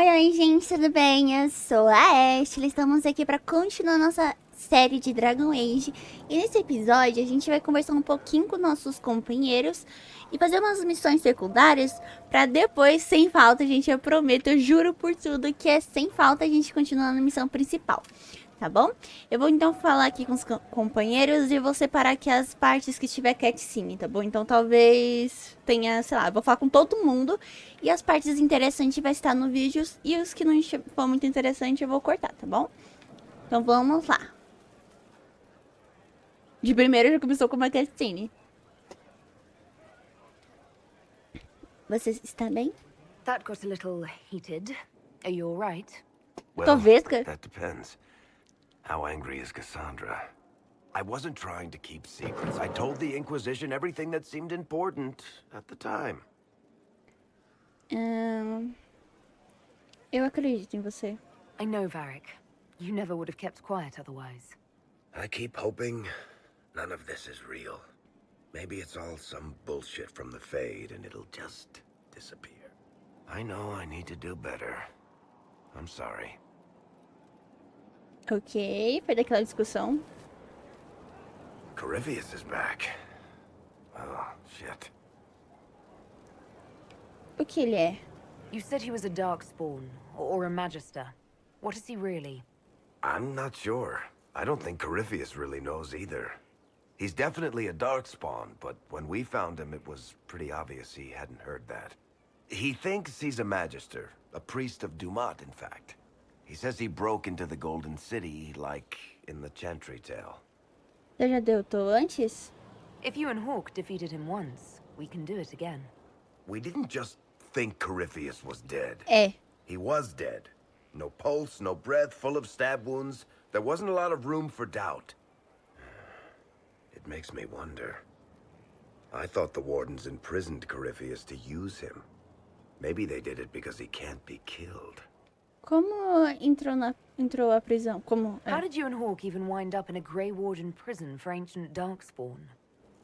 Oi, gente, tudo bem? Eu sou a Ashley, estamos aqui para continuar nossa série de Dragon Age. E nesse episódio a gente vai conversar um pouquinho com nossos companheiros e fazer umas missões secundárias para depois, sem falta, gente, eu prometo, eu juro por tudo que é sem falta a gente continuar na missão principal. Tá bom? Eu vou então falar aqui com os companheiros e eu vou separar aqui as partes que tiver cutscene, tá bom? Então talvez tenha, sei lá, eu vou falar com todo mundo e as partes interessantes vai estar no vídeo e os que não for muito interessante eu vou cortar, tá bom? Então vamos lá. De primeiro já começou com uma cutscene. Você está bem? That got a little heated. Are you all right? Talvez, cara. That depends. How angry is Cassandra? I wasn't trying to keep secrets. I told the Inquisition everything that seemed important at the time. Eu acredito em você. I know, Varric. You never would have kept quiet otherwise. I keep hoping none of this is real. Maybe it's all some bullshit from the Fade and it'll just disappear. I know I need to do better. I'm sorry. Ok, foi daquela discussão. Corypheus is back. Oh, shit. O que ele é? You said he was a Darkspawn, or a Magister. What is he really? I'm not sure. I don't think Corypheus really knows either. He's definitely a Darkspawn, but when we found him, it was pretty obvious he hadn't heard that. He thinks he's a Magister, a priest of Dumat, in fact. He says he broke into the Golden City, like in the Chantry tale. Você já derrotou antes? If you and Hawk defeated him once, we can do it again. We didn't just think Corypheus was dead. É. He was dead. No pulse, no breath, full of stab wounds. There wasn't a lot of room for doubt. It makes me wonder. I thought the Wardens imprisoned Corypheus to use him. Maybe they did it because he can't be killed. Como entrou a prisão? Como? How did you and Hawk even wind up in a Grey Warden prison for ancient Darkspawn?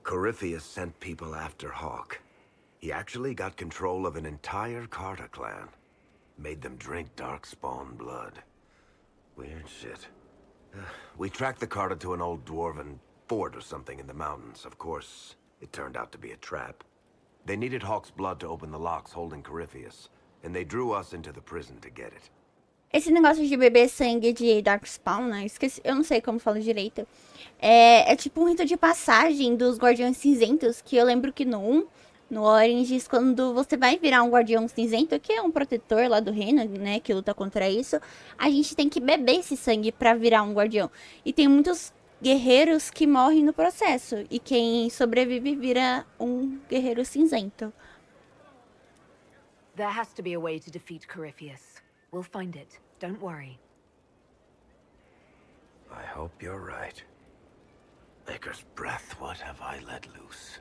Corypheus sent people after Hawk. He actually got control of an entire Carta clan. Made them drink Darkspawn blood. Weird shit. We tracked the Carta to an old dwarven fort or something in the mountains. Of course, it turned out to be a trap. They needed Hawk's blood to open the locks holding Corypheus, and they drew us into the prison to get it. Esse negócio de beber sangue de Darkspawn, né? Esqueci, eu não sei como fala direito. É tipo um rito de passagem dos Guardiões Cinzentos, que eu lembro que no Oranges, quando você vai virar um Guardião Cinzento, que é um protetor lá do reino, né, que luta contra isso, a gente tem que beber esse sangue pra virar um Guardião. E tem muitos guerreiros que morrem no processo, e quem sobrevive vira um guerreiro cinzento. There has to be a way to defeat Corypheus. We'll find it. Don't worry. I hope you're right. Maker's breath, what have I let loose?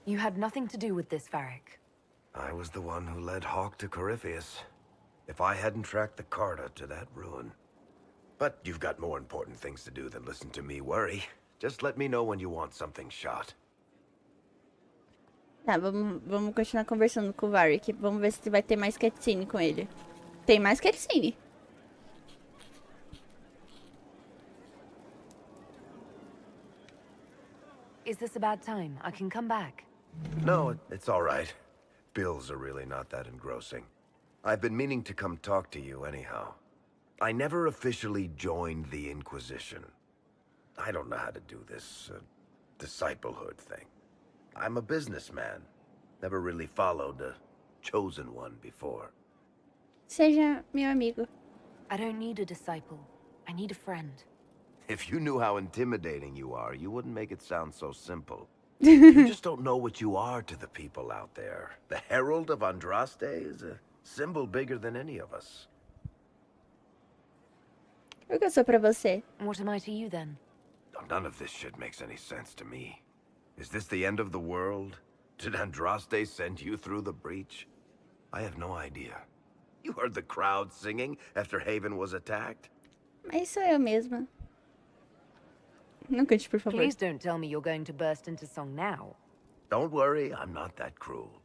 You had nothing to do with this, Varric. I was the one who led Hawk to Corypheus. If I hadn't tracked the Carta to that ruin. But you've got more important things to do than listen to me worry. Just let me know when you want something shot. Tá, vamos continuar conversando com o Varric. Vamos ver se vai ter mais cutscene com ele. Tem mais cutscene. Is this a bad time? I can come back. No, it's all right. Bills are really not that engrossing. I've been meaning to come talk to you anyhow. I never officially joined the Inquisition. I don't know how to do this disciplehood thing. I'm a businessman. Never really followed a chosen one before. Seja meu amigo. I don't need a disciple. I need a friend. If you knew how intimidating you are, you wouldn't make it sound so simple. You just don't know what you are to the people out there. The Herald of Andraste is a symbol bigger than any of us. O que eu sou pra você? What am I to you, then? None of this shit makes any sense to me. Is this the end of the world? Did Andraste send you through the breach? I have no idea. You heard the crowd singing after Haven was attacked? Mas sou eu mesma. Não cante, por favor. Please don't tell me you're going to burst into song now. Don't worry, I'm not that cruel.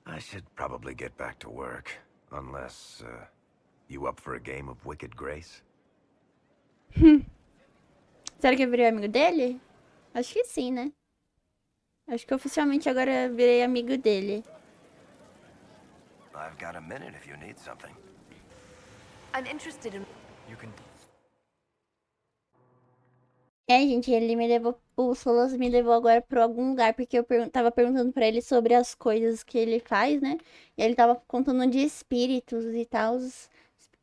I should probably get back to work. Unless, you up for a game of Wicked Grace? Será que eu virei amigo dele? Acho que sim, né? Acho que oficialmente agora eu virei amigo dele. I've got a minute if you need something. I'm interested in... You can... Gente, ele me levou, o Solas me levou agora pra algum lugar, porque eu tava perguntando pra ele sobre as coisas que ele faz, né? E ele tava contando de espíritos e tal,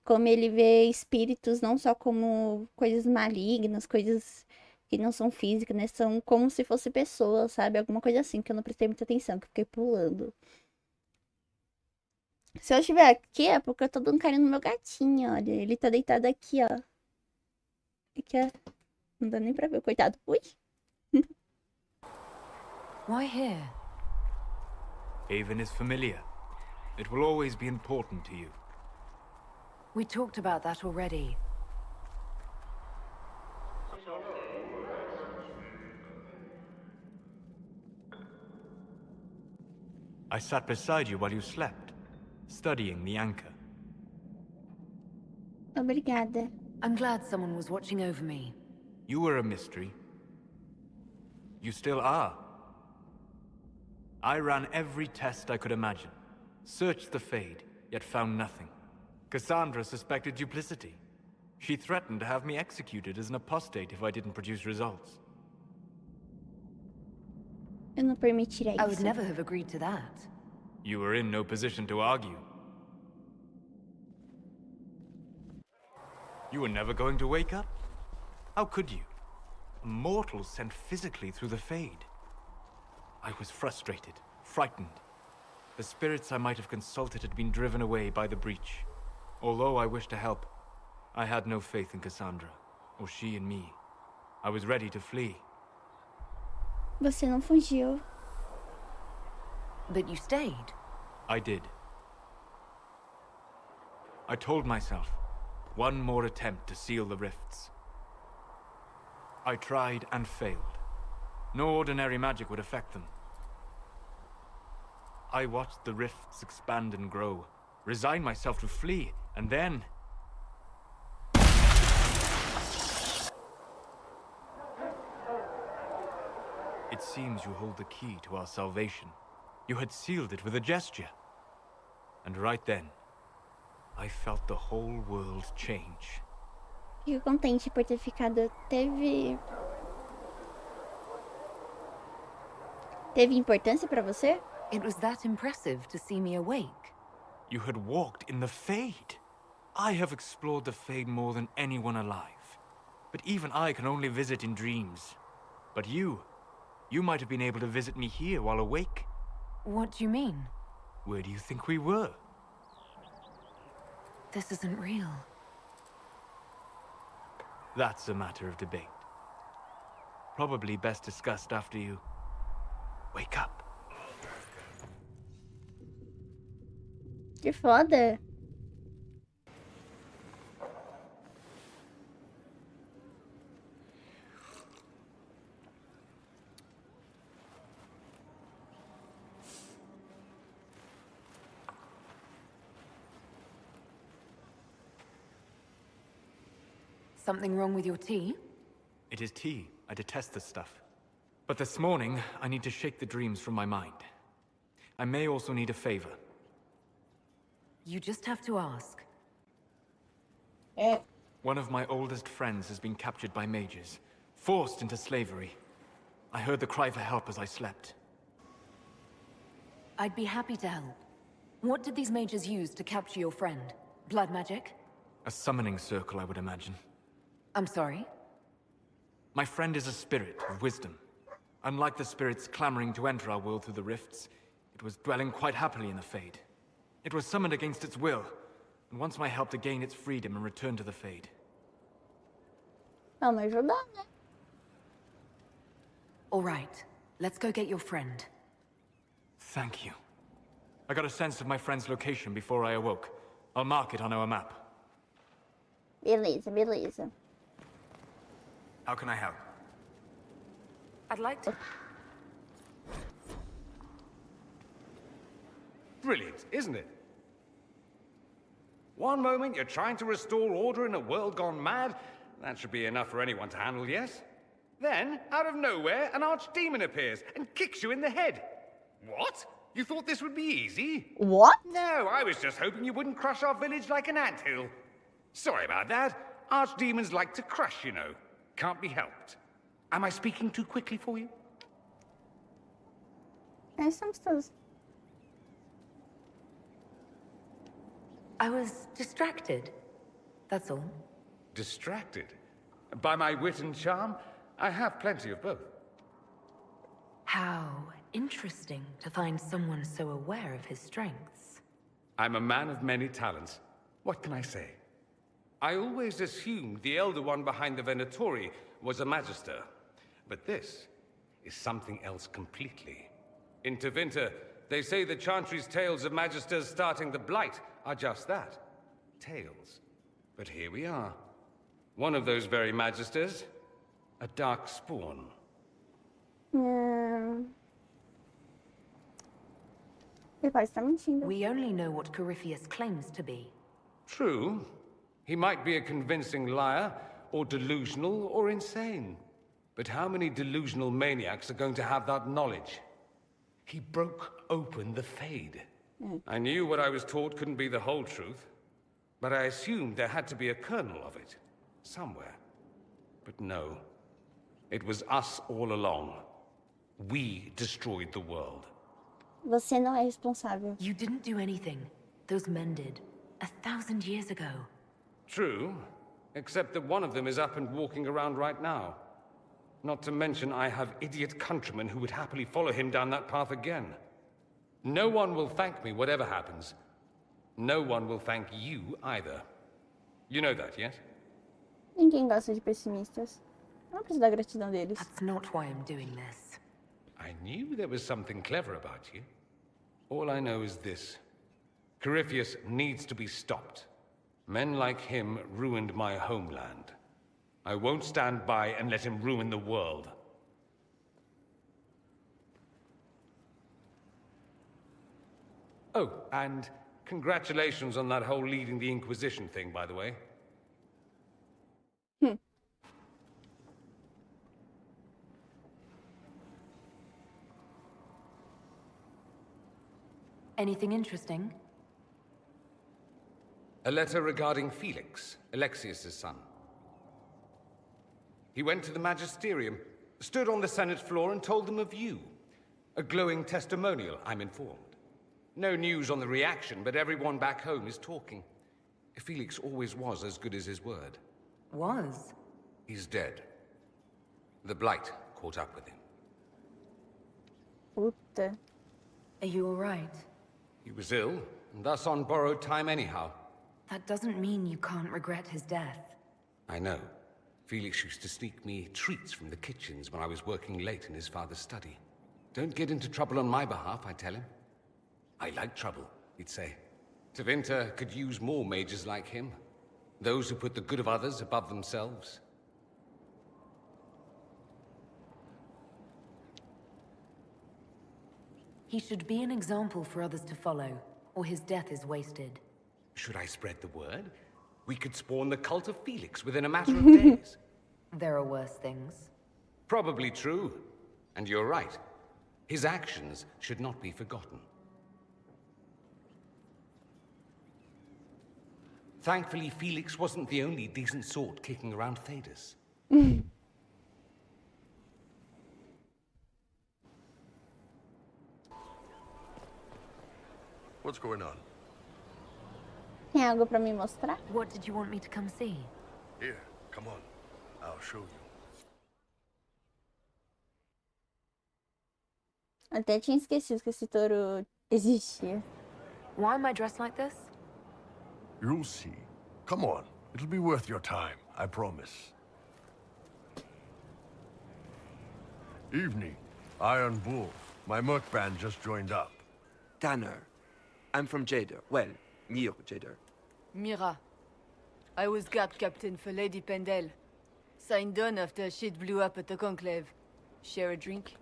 como ele vê espíritos não só como coisas malignas, coisas que não são físicas, né? São como se fossem pessoas, sabe? Alguma coisa assim, que eu não prestei muita atenção, que eu fiquei pulando. Se eu estiver aqui, é porque eu tô dando carinho no meu gatinho, olha. Ele tá deitado aqui, ó. Aqui, ó. Não dá nem pra ver, coitado. Ui. Why here? Haven is familiar. It will always be important to you. We talked about that already. I sat beside you while you slept, studying the anchor. Obrigada. I'm glad someone was watching over me. You were a mystery. You still are. I ran every test I could imagine. Searched the Fade, yet found nothing. Cassandra suspected duplicity. She threatened to have me executed as an apostate if I didn't produce results. Eu não permitirei I would isso. never have agreed to that. You were in no position to argue. You were never going to wake up? How could you? A mortal sent physically through the Fade. I was frustrated, frightened. The spirits I might have consulted had been driven away by the breach. Although I wished to help, I had no faith in Cassandra, or she in me. I was ready to flee. Você não fugiu. But you stayed. I did. I told myself, one more attempt to seal the rifts. I tried and failed. No ordinary magic would affect them. I watched the rifts expand and grow, resigned myself to flee, and then... It seems you hold the key to our salvation. You had sealed it with a gesture. And right then, I felt the whole world change. Fico contente por ter ficado. Teve importância pra você? It was that impressive to see me awake. You had walked in the Fade. I have explored the Fade more than anyone alive. But even I can only visit in dreams. But you might have been able to visit me here while awake. What do you mean? Where do you think we were? This isn't real. That's a matter of debate. Probably best discussed after you wake up. Que foda. Something wrong with your tea? It is tea. I detest this stuff. But this morning, I need to shake the dreams from my mind. I may also need a favor. You just have to ask. One of my oldest friends has been captured by mages, forced into slavery. I heard the cry for help as I slept. I'd be happy to help. What did these mages use to capture your friend? Blood magic? A summoning circle, I would imagine. I'm sorry? My friend is a spirit of wisdom. Unlike the spirits clamoring to enter our world through the rifts, it was dwelling quite happily in the Fade. It was summoned against its will, and wants my help to gain its freedom and return to the Fade. Vamos ajudar, né? All right. Let's go get your friend. Thank you. I got a sense of my friend's location before I awoke. I'll mark it on our map. Beleza, beleza. How can I help? I'd like to... Brilliant, isn't it? One moment you're trying to restore order in a world gone mad. That should be enough for anyone to handle, yes? Then, out of nowhere, an archdemon appears and kicks you in the head. What? You thought this would be easy? What? No, I was just hoping you wouldn't crush our village like an anthill. Sorry about that. Archdemons like to crush, you know. Can't be helped. Am I speaking too quickly for you? Estamos todos. I was distracted. That's all. Distracted? By my wit and charm? I have plenty of both. How interesting to find someone so aware of his strengths. I'm a man of many talents. What can I say? I always assumed the Elder One behind the Venatori was a Magister. But this is something else completely. In Tevinter, they say the Chantry's tales of Magisters starting the Blight are just that. Tales. But here we are. One of those very Magisters, a dark spawn. Meu pai está mentindo. We only know what Corypheus claims to be. True. He might be a convincing liar, or delusional, or insane. But how many delusional maniacs are going to have that knowledge? He broke open the Fade. I knew what I was taught couldn't be the whole truth, but I assumed there had to be a kernel of it, somewhere. But no. It was us all along. We destroyed the world. Você não é responsável. You didn't do anything. Those men did. 1,000 years ago. True, except that one of them is up and walking around right now. Not to mention I have idiot countrymen who would happily follow him down that path again. No one will thank me whatever happens. No one will thank you either. You know that, yes? Ninguém gosta de pessimistas. Não preciso da gratidão deles. That's not why I'm doing this. I knew there was something clever about you. All I know is this. Corypheus needs to be stopped. Men like him ruined my homeland. I won't stand by and let him ruin the world. Oh, and congratulations on that whole leading the Inquisition thing, by the way. Anything interesting? A letter regarding Felix, Alexius's son. He went to the Magisterium, stood on the Senate floor and told them of you. A glowing testimonial, I'm informed. No news on the reaction, but everyone back home is talking. Felix always was as good as his word. Was? He's dead. The Blight caught up with him. Puta. Are you all right? He was ill, and thus on borrowed time anyhow. That doesn't mean you can't regret his death. I know. Felix used to sneak me treats from the kitchens when I was working late in his father's study. Don't get into trouble on my behalf, I tell him. I like trouble, he'd say. Tevinter could use more mages like him. Those who put the good of others above themselves. He should be an example for others to follow, or his death is wasted. Should I spread the word? We could spawn the cult of Felix within a matter of days. There are worse things. Probably true. And you're right. His actions should not be forgotten. Thankfully, Felix wasn't the only decent sort kicking around Thedas. What's going on? Tem algo pra me mostrar? What did you want me to come see? Here, come on. I'll show you. Até tinha esquecido que esse touro existia. Why am I dressed like this? You'll see. Come on. It'll be worth your time, I promise. Evening. Iron Bull. My merc band just joined up. Tanner. I'm from Jader. Well, near Jader. Mira. I was guard captain for Lady Pendel. Signed on after shit blew up at the conclave. Share a drink?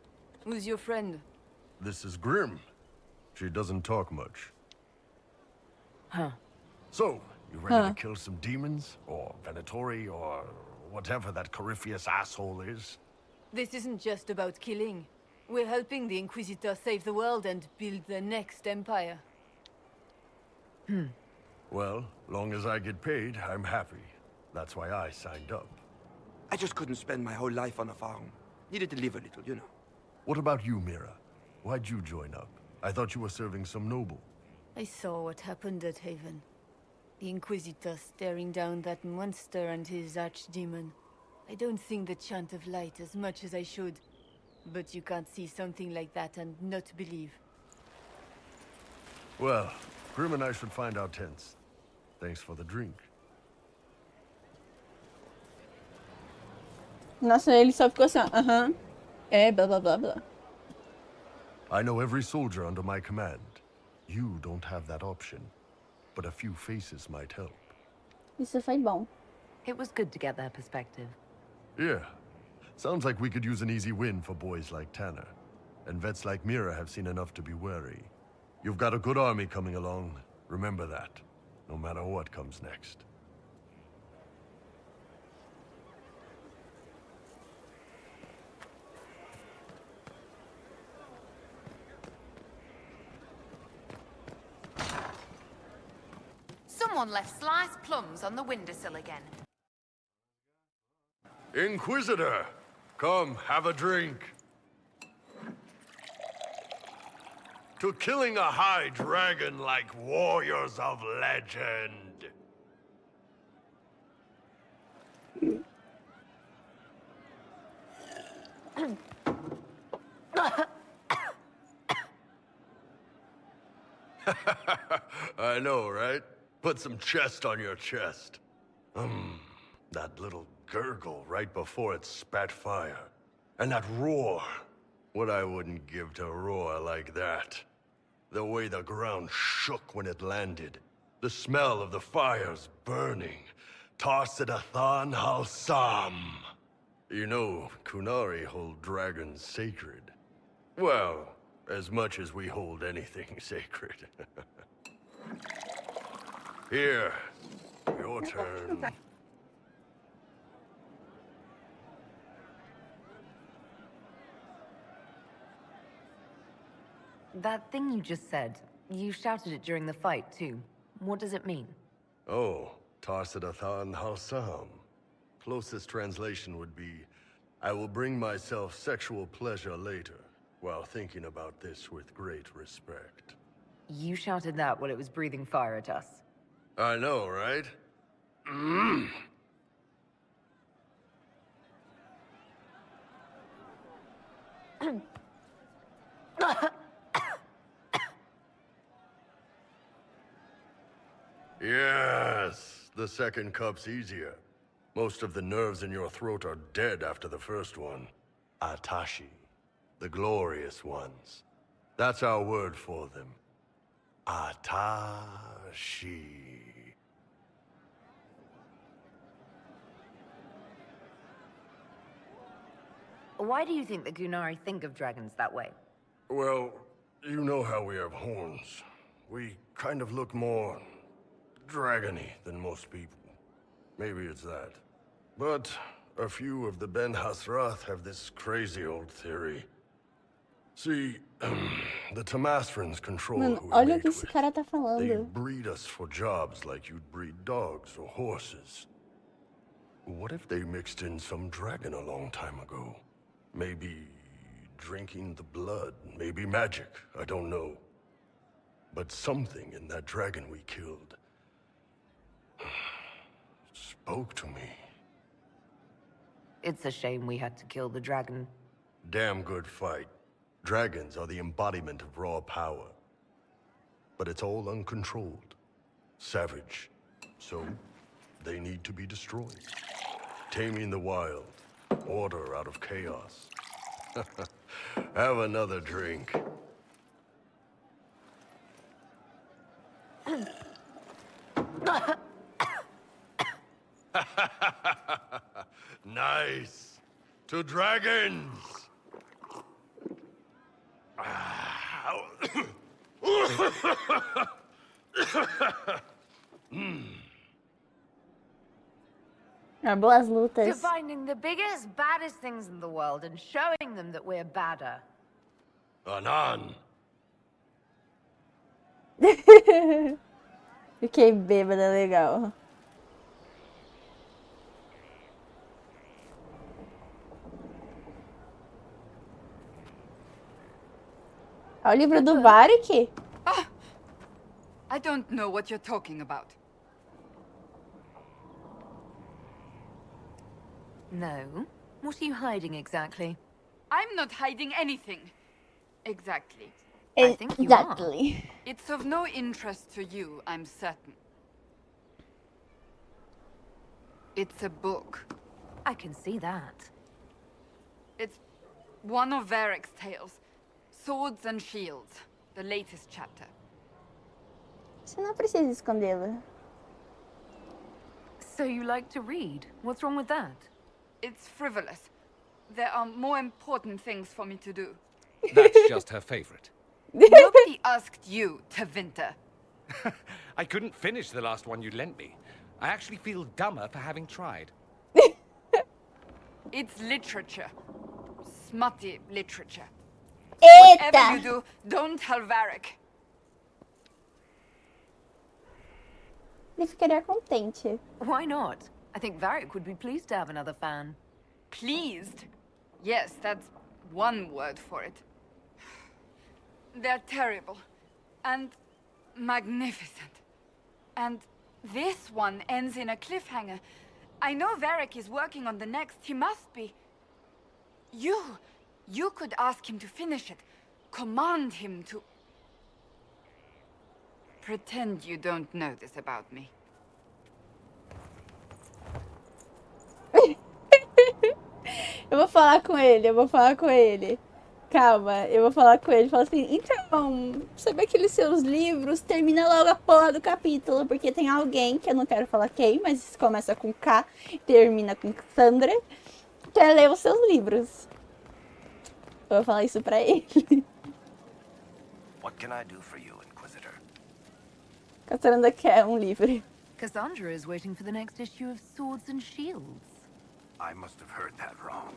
Who's your friend? This is Grim. She doesn't talk much. Huh. So, you ready to kill some demons? Or Venatori, or whatever that Corypheus asshole is? This isn't just about killing. We're helping the Inquisitor save the world and build the next empire. Well, long as I get paid, I'm happy. That's why I signed up. I just couldn't spend my whole life on a farm. Needed to live a little, you know. What about you, Mira? Why'd you join up? I thought you were serving some noble. I saw what happened at Haven. The Inquisitor staring down that monster and his archdemon. I don't think the chant of light as much as I should. But you can't see something like that and not believe. Well, Grim and I should find our tents. Thanks for the drink. Nossa, ele só ficou assim, aham. É, blá blá blá blá. I know every soldier under my command. You don't have that option. But a few faces might help. Isso foi bom. It was good to get their perspective. Yeah. Sounds like we could use an easy win for boys like Tanner. And vets like Mira have seen enough to be wary. You've got a good army coming along. Remember that. No matter what comes next. Someone left sliced plums on the windowsill again. Inquisitor! Come, have a drink. To killing a high dragon like warriors of legend. I know, right? Put some chest on your chest. That little gurgle right before it spat fire. And that roar. What I wouldn't give to roar like that. The way the ground shook when it landed. The smell of the fires burning. Tarsidathan Halsam. You know, Kunari hold dragons sacred. Well, as much as we hold anything sacred. Here, your turn. That thing you just said, you shouted it during the fight, too. What does it mean? Oh, Tarsidathan Halsam. Closest translation would be, I will bring myself sexual pleasure later, while thinking about this with great respect. You shouted that while it was breathing fire at us. I know, right? Yes, the second cup's easier. Most of the nerves in your throat are dead after the first one. Atashi, the glorious ones. That's our word for them. Atashi. Why do you think the Gunari think of dragons that way? Well, you know how we have horns. We kind of look more dragony than most people. Maybe it's that. But a few of the Ben Hasrath have this crazy old theory. See, the Tamasrans control Mano, who we olha o mate que esse with. cara tá They falando. breed us for jobs like you'd breed dogs or horses. What if they mixed in some dragon a long time ago? Maybe drinking the blood, maybe magic, I don't know. But something in that dragon we killed spoke to me. It's a shame we had to kill the dragon. Damn good fight. Dragons are the embodiment of raw power. But it's all uncontrolled. Savage. So, they need to be destroyed. Taming the wild. Order out of chaos. Have another drink. Nice. To dragons. Boas lutas. To finding the biggest, baddest things in the world and showing them that we're badder. Anan. Fiquei bêbada, legal. Olha o livro do Varric. I don't know what you're talking about. No? What are you hiding exactly? I'm not hiding anything. Exactly. I think you are. Exactly. It's of no interest to you, I'm certain. It's a book. I can see that. It's one of Varric's tales. Swords and Shields. The latest chapter. Você não precisa escondê-la. So you like to read? What's wrong with that? It's frivolous. There are more important things for me to do. That's just her favorite. Nobody asked you to winter. I couldn't finish the last one you lent me. I actually feel dumber for having tried. It's literature. Smutty literature. Whatever you Eita! do, don't tell Varric. Ele ficaria contente. Why not? I think Varric would be pleased to have another fan. Pleased? Yes, that's one word for it. They're terrible. And magnificent. And this one ends in a cliffhanger. I know Varric is working on the next. He must be. You could ask him to finish it. Command him to... Pretend you don't know this about me. Eu vou falar com ele, Calma, eu vou falar com ele. Fala assim, então, sabe aqueles seus livros? Termina logo a porra do capítulo, porque tem alguém, que eu não quero falar quem, mas começa com K, termina com Cassandra, quer ler os seus livros. Eu vou falar isso pra ele. What can I do for you, Inquisitor? Cassandra quer um livro. Cassandra is waiting for the next issue of Swords and Shields. I must have heard that wrong.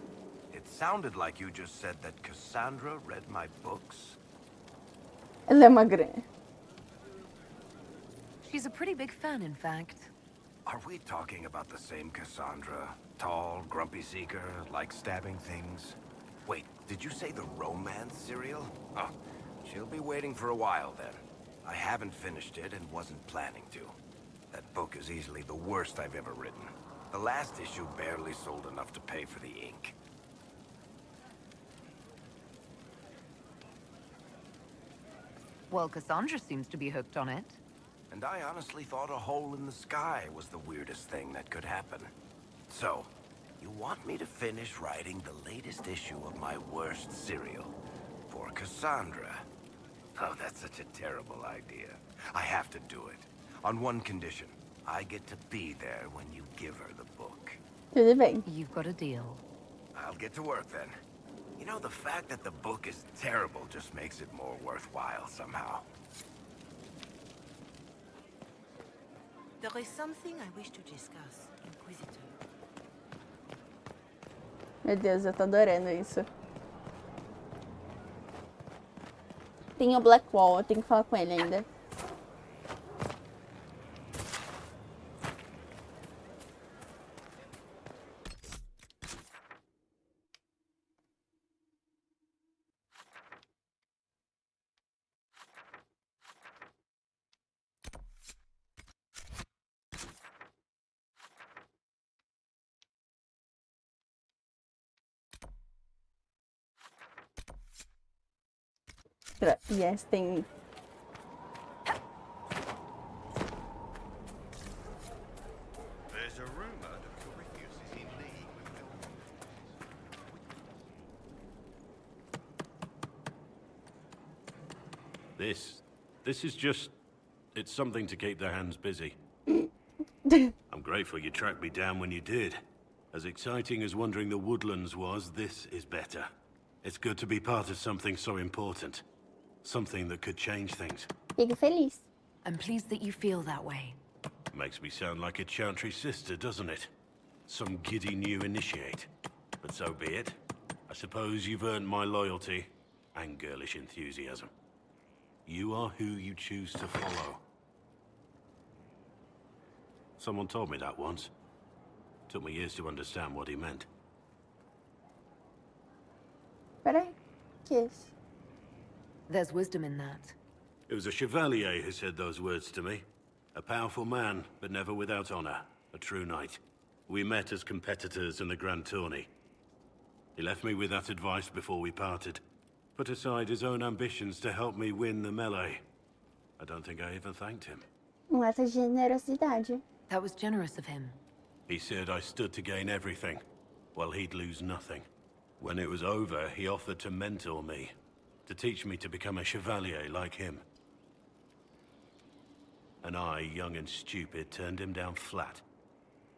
It sounded like you just said that Cassandra read my books. Ela é uma grande. She's a pretty big fan, in fact. Are we talking about the same Cassandra? Tall, grumpy seeker, like stabbing things? Wait, did you say the romance serial? Oh, she'll be waiting for a while then. I haven't finished it and wasn't planning to. That book is easily the worst I've ever written. The last issue barely sold enough to pay for the ink. Well, Cassandra seems to be hooked on it. And I honestly thought a hole in the sky was the weirdest thing that could happen. So, you want me to finish writing the latest issue of my worst serial for Cassandra? Oh, that's such a terrible idea. I have to do it. On one condition. I get to be there when you give her the book. Tudo bem. You've got a deal. I'll get to work then. You know, the fact that the book is terrible just makes it more worthwhile somehow. There is something I wish to discuss, Inquisitor. Meu Deus, eu tô adorando isso. Tem o Blackwall, eu tenho que falar com ele ainda. Yes, tem. There's a rumor that Corypheus is in league with This is just... It's something to keep their hands busy. I'm grateful you tracked me down when you did. As exciting as wandering the woodlands was, this is better. It's good to be part of something so important. Something that could change things. Fico feliz. I'm pleased that you feel that way. Makes me sound like a chantry sister, doesn't it? Some giddy new initiate. But so be it. I suppose you've earned my loyalty and girlish enthusiasm. You are who you choose to follow. Someone told me that once. Took me years to understand what he meant. Peraí. Que isso? There's wisdom in that. It was a chevalier who said those words to me. A powerful man, but never without honor. A true knight. We met as competitors in the Grand Tourney. He left me with that advice before we parted. Put aside his own ambitions to help me win the melee. I don't think I even thanked him. Ato de generosidade. That was generous of him. He said I stood to gain everything, while he'd lose nothing. When it was over, he offered to mentor me, to teach me to become a chevalier like him. And I, young and stupid, turned him down flat.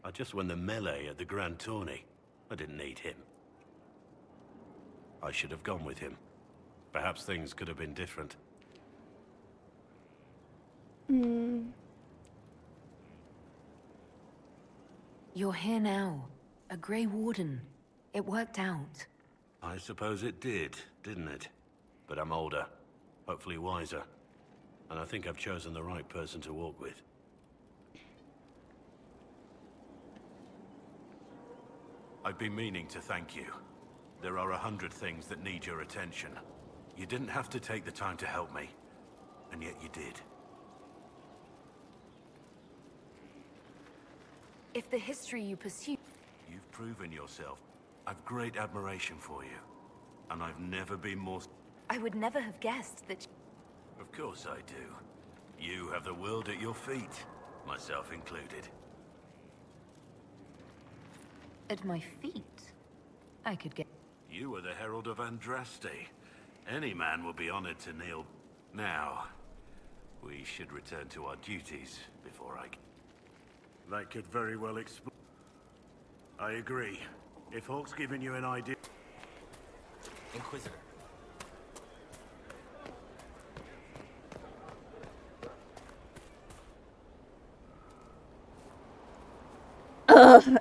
I just won the melee at the Grand Tourney. I didn't need him. I should have gone with him. Perhaps things could have been different. You're here now. A Grey Warden. It worked out. I suppose it did, didn't it? But I'm older, hopefully wiser. And I think I've chosen the right person to walk with. I've been meaning to thank you. There are 100 things that need your attention. You didn't have to take the time to help me, and yet you did. If the history you pursue... You've proven yourself. I've great admiration for you, and I've never been more... I would never have guessed that... Of course I do. You have the world at your feet, myself included. At my feet? I could get... You are the Herald of Andraste. Any man will be honored to kneel. Now, we should return to our duties before I... That could very well explain... I agree. If Hawk's given you an idea... Inquisitor.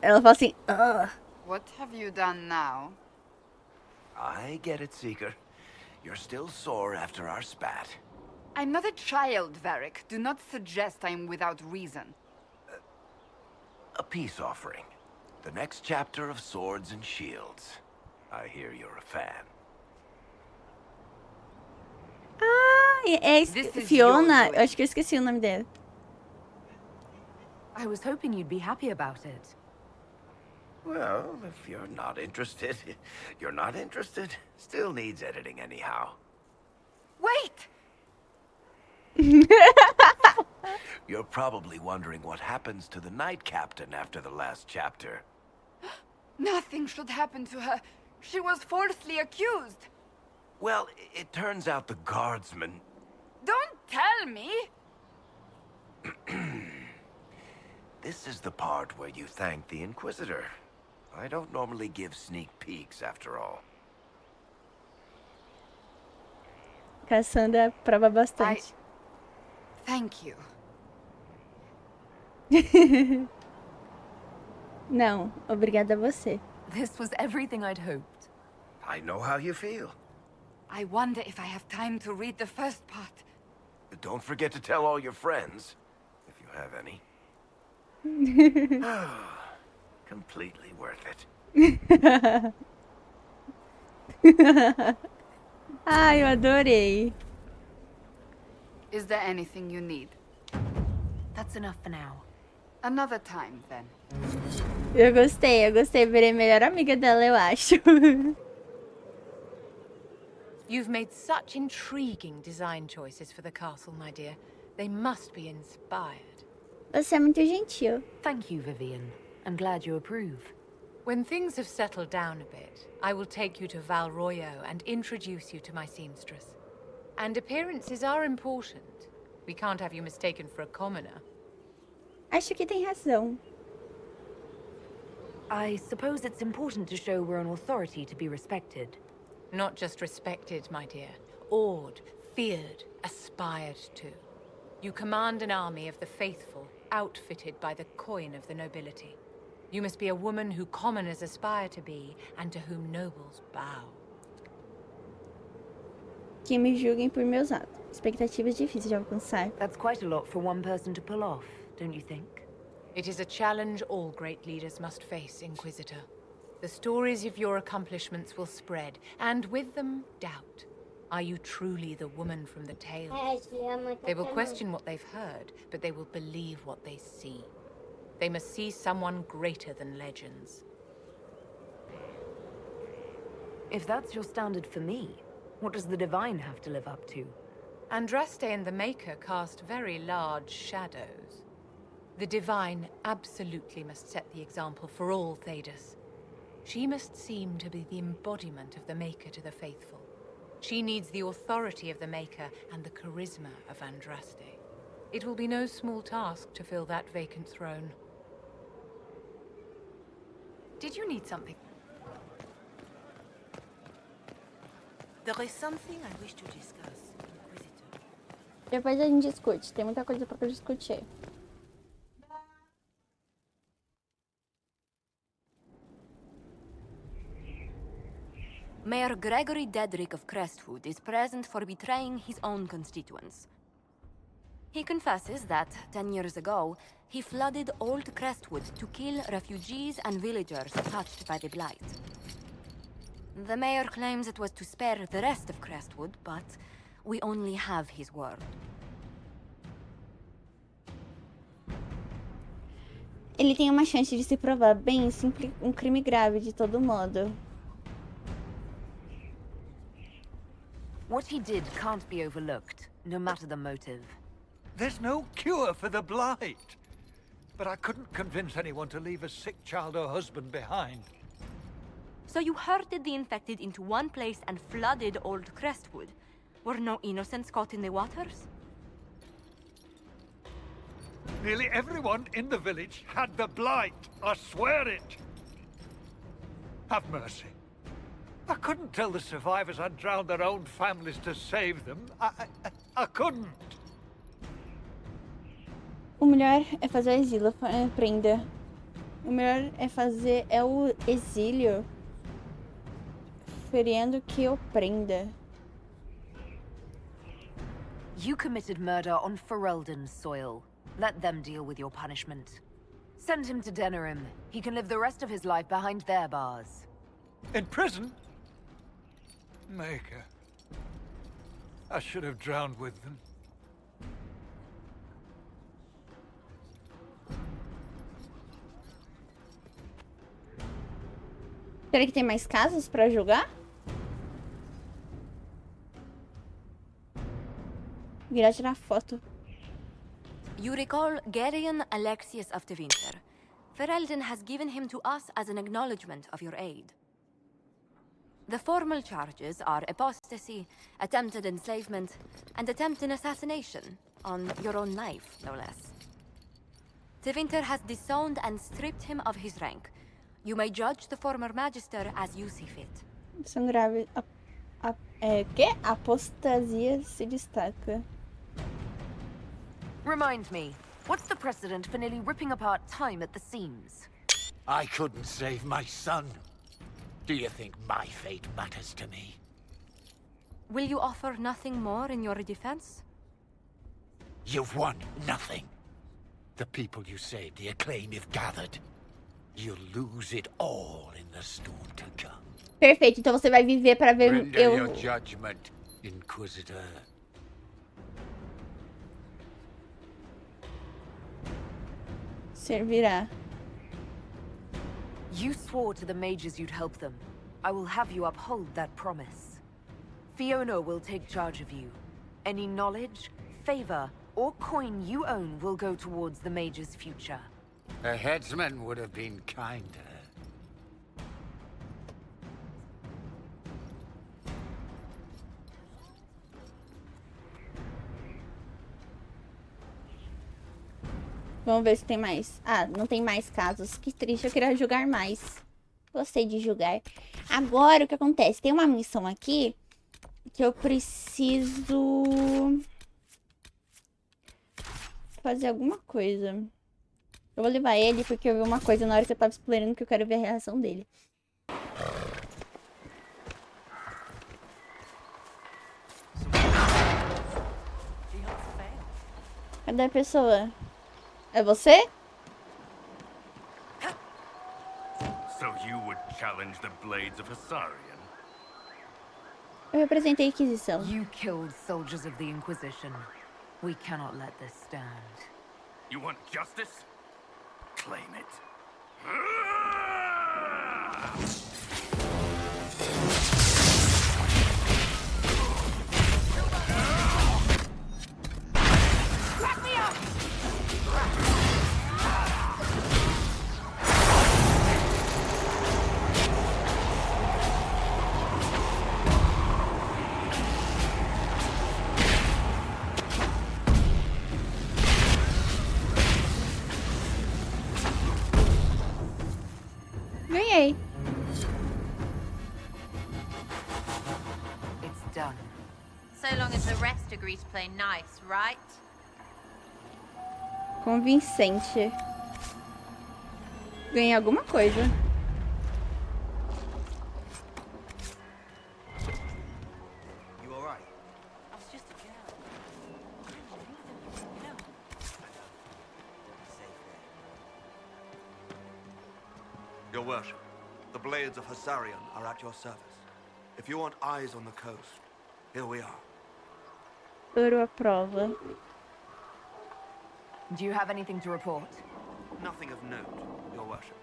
Ela fala assim, ugh. What have you done now? I get it, Seeker. You're still sore after our spat. I'm not a child, Varric. Do not suggest I'm without reason. A peace offering. The next chapter of Swords and Shields. I hear you're a fan. Ah, é Fiona. Eu acho que eu esqueci o nome dela. I was hoping you'd be happy about it. Well, if you're not interested, you're not interested. Still needs editing anyhow. Wait! You're probably wondering what happens to the Knight Captain after the last chapter. Nothing should happen to her. She was falsely accused. Well, it turns out the guardsman... Don't tell me! This is the part where you thank the Inquisitor. I don't normally give sneak peeks, after all. Cassandra prova bastante. Thank you. Não, obrigada a você. This was everything I'd hoped. I know how you feel. I wonder if I have time to read the first part. Don't forget to tell all your friends, if you have any. Completely worth it. Ai, eu adorei. Is there anything you need? That's enough for now. Another time, then. Eu gostei. Virei melhor amiga dela, eu acho. You've made such intriguing design choices for the castle, my dear. They must be inspired. Você é muito gentil. Thank you, Vivian. I'm glad you approve. When things have settled down a bit, I will take you to Val Royo and introduce you to my seamstress. And appearances are important. We can't have you mistaken for a commoner. Acho que tem razão. I suppose it's important to show we're an authority to be respected. Not just respected, my dear. Awed, feared, aspired to. You command an army of the faithful outfitted by the coin of the nobility. You must be a woman who commoners aspire to be, and to whom nobles bow. Que me julguem por meus atos. Expectativas difíceis de alcançar. That's quite a lot for one person to pull off, don't you think? It is a challenge all great leaders must face, Inquisitor. The stories of your accomplishments will spread, and with them, doubt. Are you truly the woman from the tales? They will question what they've heard, but they will believe what they see. They must see someone greater than legends. If that's your standard for me, what does the Divine have to live up to? Andraste and the Maker cast very large shadows. The Divine absolutely must set the example for all Thedas. She must seem to be the embodiment of the Maker to the faithful. She needs the authority of the Maker and the charisma of Andraste. It will be no small task to fill that vacant throne. Did you need something? There is something I wish to discuss, Inquisitor. Depois a gente discute. Tem muita coisa pra discutir. Mayor Gregory Dedrick of Crestwood is present for betraying his own constituents. He confesses that, 10 years ago, he flooded Old Crestwood to kill refugees and villagers touched by the Blight. The mayor claims it was to spare the rest of Crestwood, but we only have his word. Ele tem uma chance de se provar bem, isso implica um crime grave de todo modo. What he did can't be overlooked, no matter the motive. There's no cure for the Blight. But I couldn't convince anyone to leave a sick child or husband behind. So you herded the infected into one place and flooded Old Crestwood? Were no innocents caught in the waters? Nearly everyone in the village had the Blight. I swear it. Have mercy. I couldn't tell the survivors I'd drowned their own families to save them. I couldn't. O melhor é fazer o exílio, prenda. O melhor é o exílio, ferindo que eu prenda. You committed murder on Ferelden's soil. Let them deal with your punishment. Send him to Denerim. He can live the rest of his life behind their bars. In prison? Maker. I should have drowned with them. Será que tem mais casos pra julgar? Virar tirar foto. You recall Gerion Alexius of Tevinter. Ferelden has given him to us as an acknowledgement of your aid. The formal charges are apostasy, attempted enslavement, and attempted assassination, on your own life, no less. Tevinter has disowned and stripped him of his rank. You may judge the former magister as you see fit. São graves. Que? Apostasia se destaca. Remind me, what's the precedent for nearly ripping apart time at the seams? I couldn't save my son. Do you think my fate matters to me? Will you offer nothing more in your defense? You've won nothing. The people you saved, the acclaim you've gathered. You'll lose it all in the storm to come. Perfeito, então você vai viver para ver Render your judgment, Inquisitor. Servirá. You swore to the mages you'd help them. I will have you uphold that promise. Fiona will take charge of you. Any knowledge, favor, or coin you own will go towards the mages' future. A headsman would have been kinder. Vamos ver se tem mais. Ah, não tem mais casos. Que triste, eu queria julgar mais. Gostei de julgar. Agora, o que acontece? Tem uma missão aqui que eu preciso fazer alguma coisa. Eu vou levar ele porque eu vi uma coisa na hora que eu tava explorando que eu quero ver a reação dele. Cadê a pessoa? É você? So you would challenge the blades of Hissarion? Eu representei a Inquisição. You killed soldiers of the Inquisition. We cannot let this stand. You want justice? Claim it. Crack me up! Ganhei. It's done. So long as the rest agree to play nice, right? Convincente. Ganhei alguma coisa. You alright? I was just a girl. You know. Safe there. Your worship, the blades of Hissarion are at your service. If you want eyes on the coast, here we are. Ouro à prova. Do you have anything to report? Nothing of note, your worship.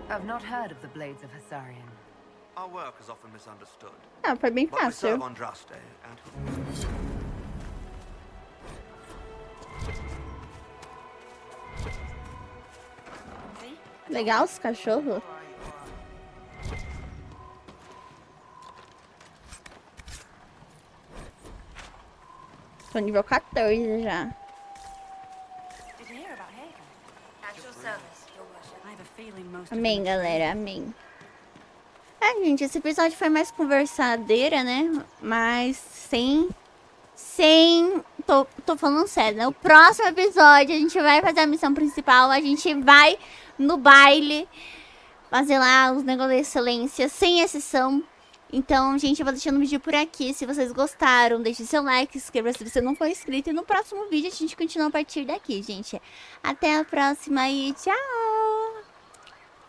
I've not heard of the blades of Hissarion. Our work is often misunderstood. Ah, foi bem But we serve fácil. on Draste, and Legal os cachorros. Tô nível 14 já. Did you hear about Hagen? At your service, your worship. I have a feeling most Amém, galera. Amém. É, gente, esse episódio foi mais conversadeira, né? Mas Tô falando sério, né? O próximo episódio a gente vai fazer a missão principal. A gente vai no baile fazer lá os negócios da excelência, sem exceção. Então, gente, eu vou deixando o vídeo por aqui. Se vocês gostaram, deixe seu like, se inscreva se você não for inscrito. E no próximo vídeo a gente continua a partir daqui, gente. Até a próxima e tchau!